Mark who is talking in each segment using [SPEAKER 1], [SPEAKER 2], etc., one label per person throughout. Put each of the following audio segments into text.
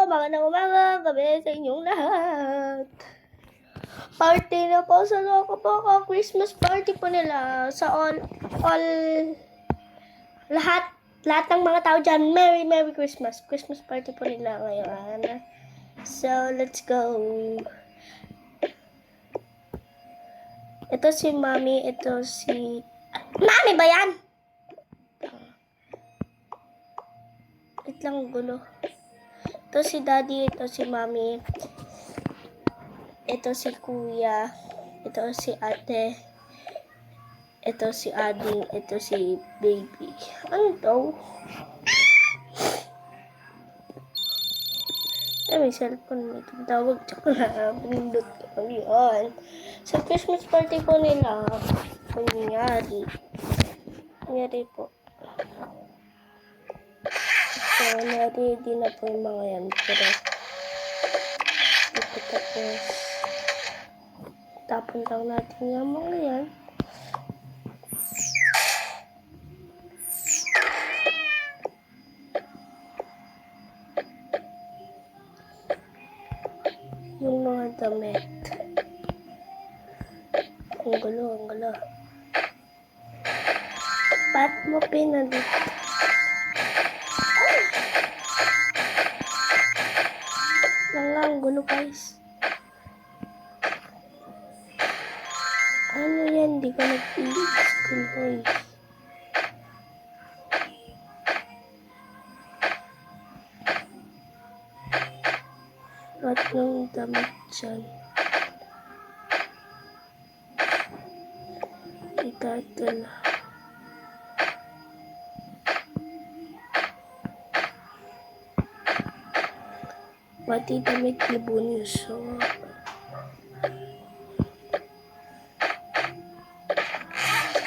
[SPEAKER 1] magandang umaga, gabi sa inyong lahat. Party na po sa loko po ako. Christmas party po nila sa lahat ng mga tao dyan. Merry Christmas. Christmas party po nila ngayon. So, let's go. Ito si Mami, ito si... Mami ba yan? Wait lang, gulo. Ito si Daddy, ito si Mami. Ito si Kuya. Ito si Ate. Ito si Ading. Ito si Baby. Ano to? May cellphone. May tawag. Tsaka na. Pinindot ko yun. Sa Christmas party po nila, nangyari po. So, na-ready na po yung mga yan. Pero, ito tapos, tapon lang natin yung mga yan. Yung mga damit. Ang gulo. Ba't mo pinadit? Ang gulo guys. Ano yan? Di ka nag-i-school guys. Ba't yung damit dyan? Itatal. Pati damit ni Bunso.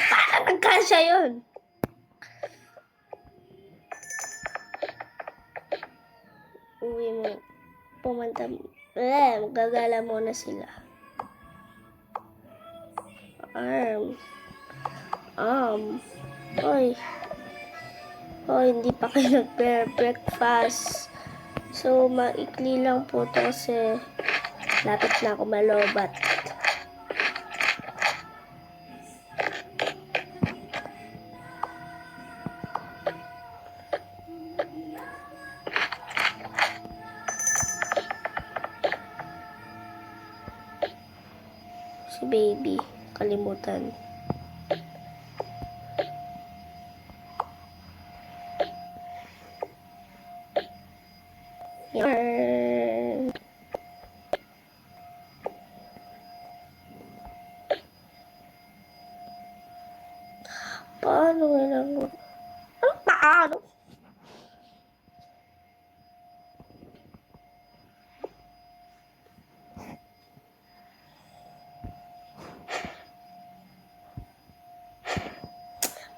[SPEAKER 1] Parang nagkasya yun. Uwi mo. Pumunta. Magagala muna sila. Hoy, hindi pa kayo nag-breakfast. So, maikli lang po ito kasi lapit na ako malobat. Si Baby, kalimutan. Yarn. Paano lang? Paano?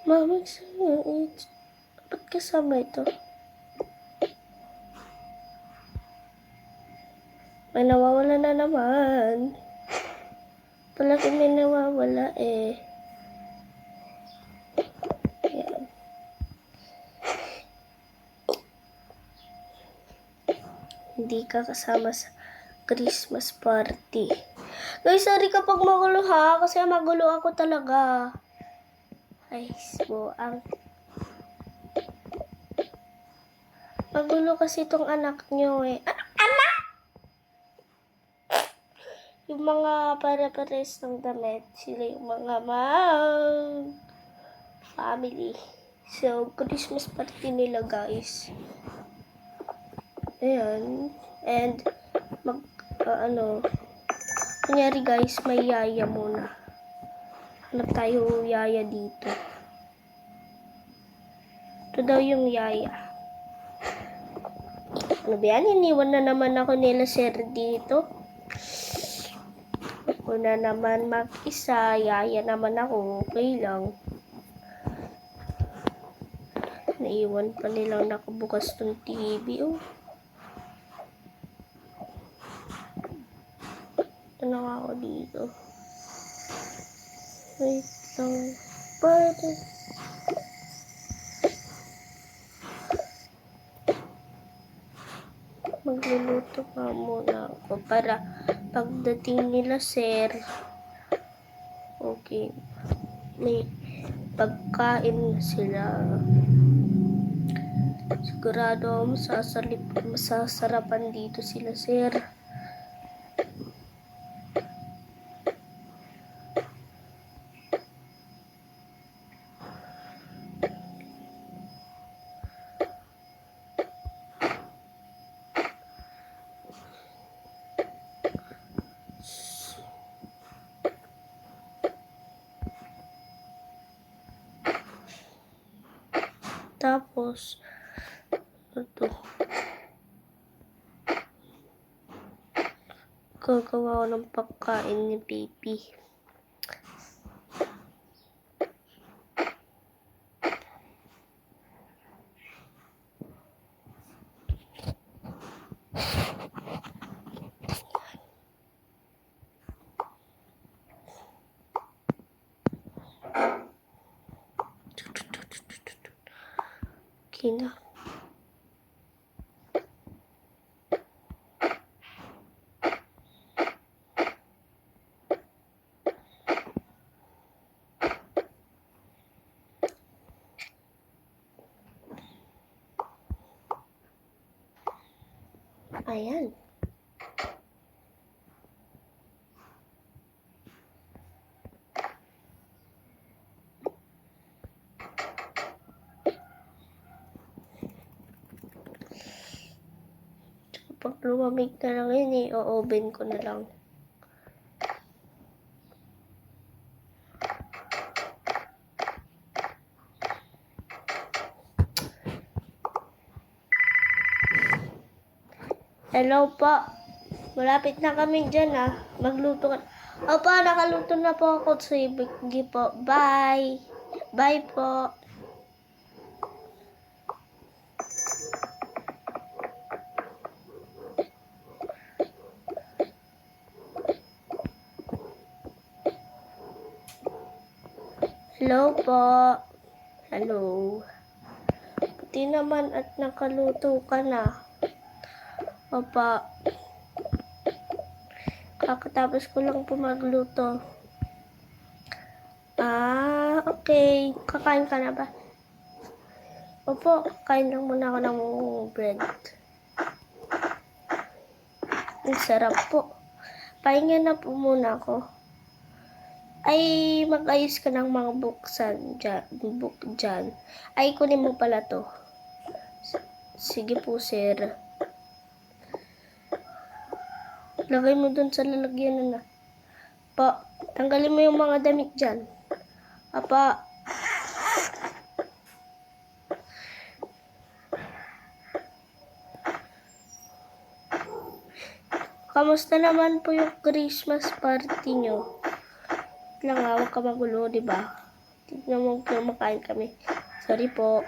[SPEAKER 1] Mama, ba't kasama ito? May nawawala na naman. Palagi may nawawala eh. Yan. Hindi ka kasama sa Christmas party. Guys, sorry kapag magulo ha. Kasi magulo ako talaga. Ay, ang magulo kasi itong anak nyo eh. Anak! Yung mga para-pares ng damit, sila yung mga family. So, Christmas party nila guys. Ayan. And, kunyari guys, may yaya muna. Hanap tayo yaya dito. Ito daw yung yaya. Ano ba yan? Iniwan na naman ako nila sir dito. Ako na naman mag-isa. Yaya naman ako. Okay lang. Naiwan pa nilang nakabukas ng TV. Oh. Ano nga ako dito? Wait lang. Pardon. Magluluto pa muna ako para pagdating nila sir, okay, may pagkain na sila. Sigurado masasarapan dito sila sir. Tapos, ito. Gagawa ko ng pagkain ni baby. Okay na. Ayan. Pag lumamig na lang yun, i-oven ko na lang. Hello po. Malapit na kami dyan Magluto ka. Opo, nakaluto na po ako. Sige po. Bye. Bye po. Hello po. Hello. Buti naman at nakaluto ka na. Opa. Kakatapos ko lang po magluto. Okay. Kakain ka na ba? Opo, kain lang muna ako ng bread. Ang sarap po. Pahinga na po muna ako. Ay, mag-ayos ka ng mga book dyan. Ay, kunin mo pala to. Sige po, sir. Lagay mo dun sa lalagyan na. Pa, tanggalin mo yung mga damit dyan. Apa. Kamusta naman po yung Christmas party nyo? Lang huwag ka magulo, diba? Tignan mo kung makain kami. Sorry po.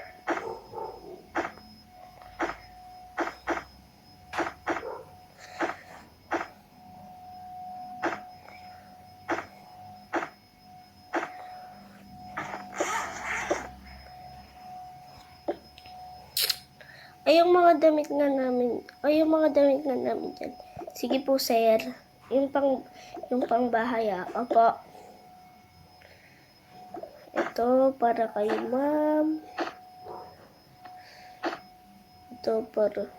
[SPEAKER 1] Ay, yung mga damit nga namin dyan. Sige po, sir. Yung pang bahay Opo. Ito para kay ma'am. Ito para.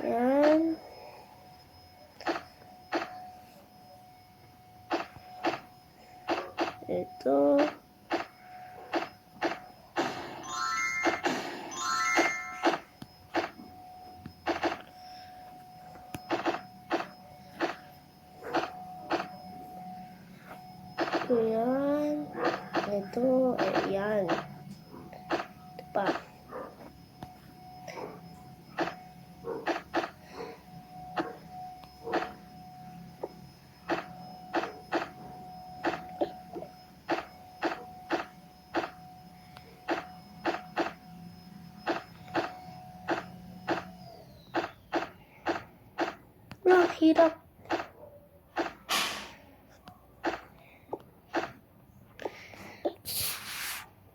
[SPEAKER 1] Yan. Ito. Ayan. Ito. Ayan. Ito pa. Hirap.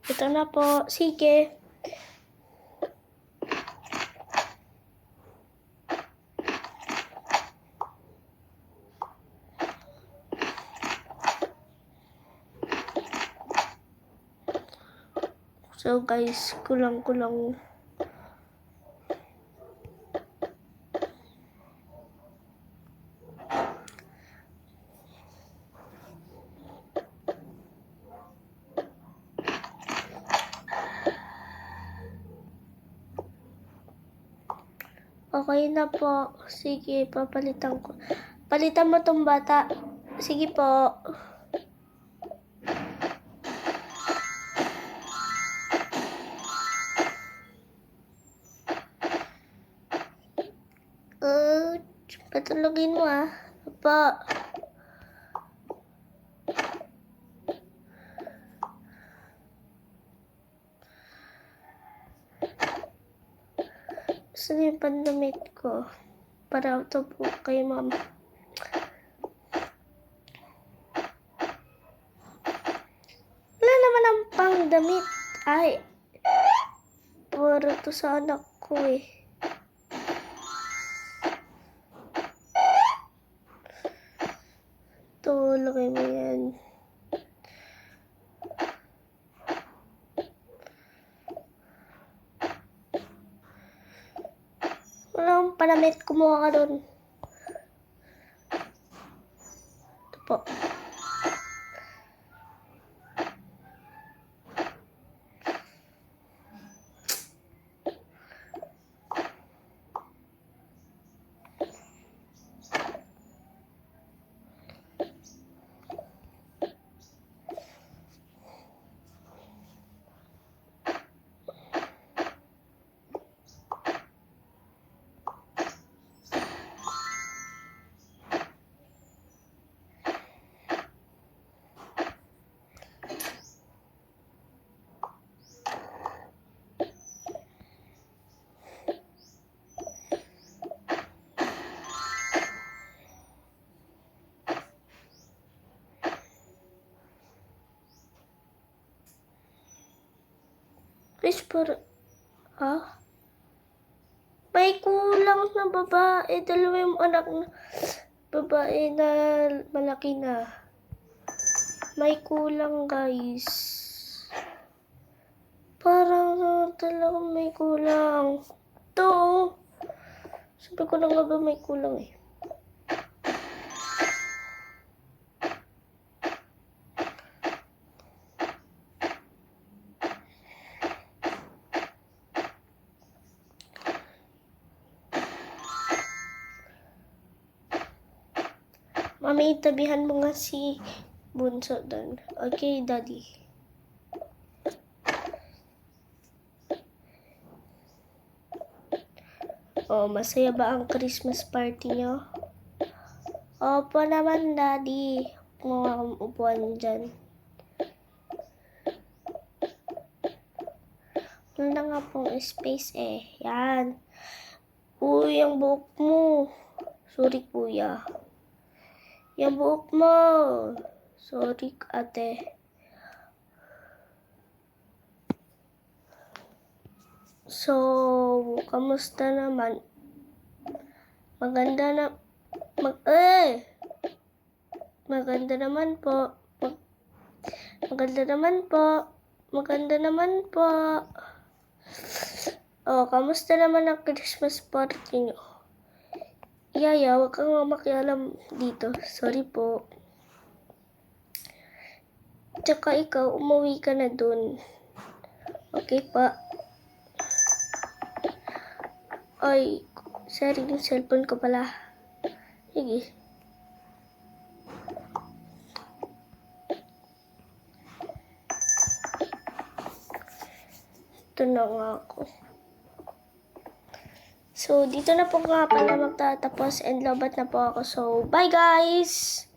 [SPEAKER 1] Ito na po. Sige. So guys, kulang-kulang. Okay na po. Sige, papalitan ko. Palitan mo tong bata. Sige po. Patulogin mo Apa. Saan yung pandamit ko? Para ito po kay ma'am. Wala naman ang pangdamit. Ay. Puro to sa anak ko Tulogin mo yan. Walang panamit, kumuha ka doon. Ito po. Please may kulang na babae. Dalawa yung anak na babae na malaki na. May kulang guys. Parang talagang may kulang. Ito. Sabi ko na nga ba may kulang Mami, tabihan mo nga si Bunso doon. Okay, Daddy. Masaya ba ang Christmas party nyo? Opo naman, Daddy. Mga upuan dyan. Wala na nga pong space Yan. Uy, ang buhok mo. Sorry, kuya. Yung buhok mo. Sorry, ate. So, kamusta naman? Maganda naman po. Maganda naman po. Kamusta naman ang Christmas party nyo? Yaya, wag kang makialam dito. Sorry po. Tsaka ikaw, umuwi ka na dun. Okay pa. Ay, sorry, yung cellphone ko pala. Sige. Ito na nga ako. So, dito na po nga pala magtatapos and lobat na po ako. So, bye guys!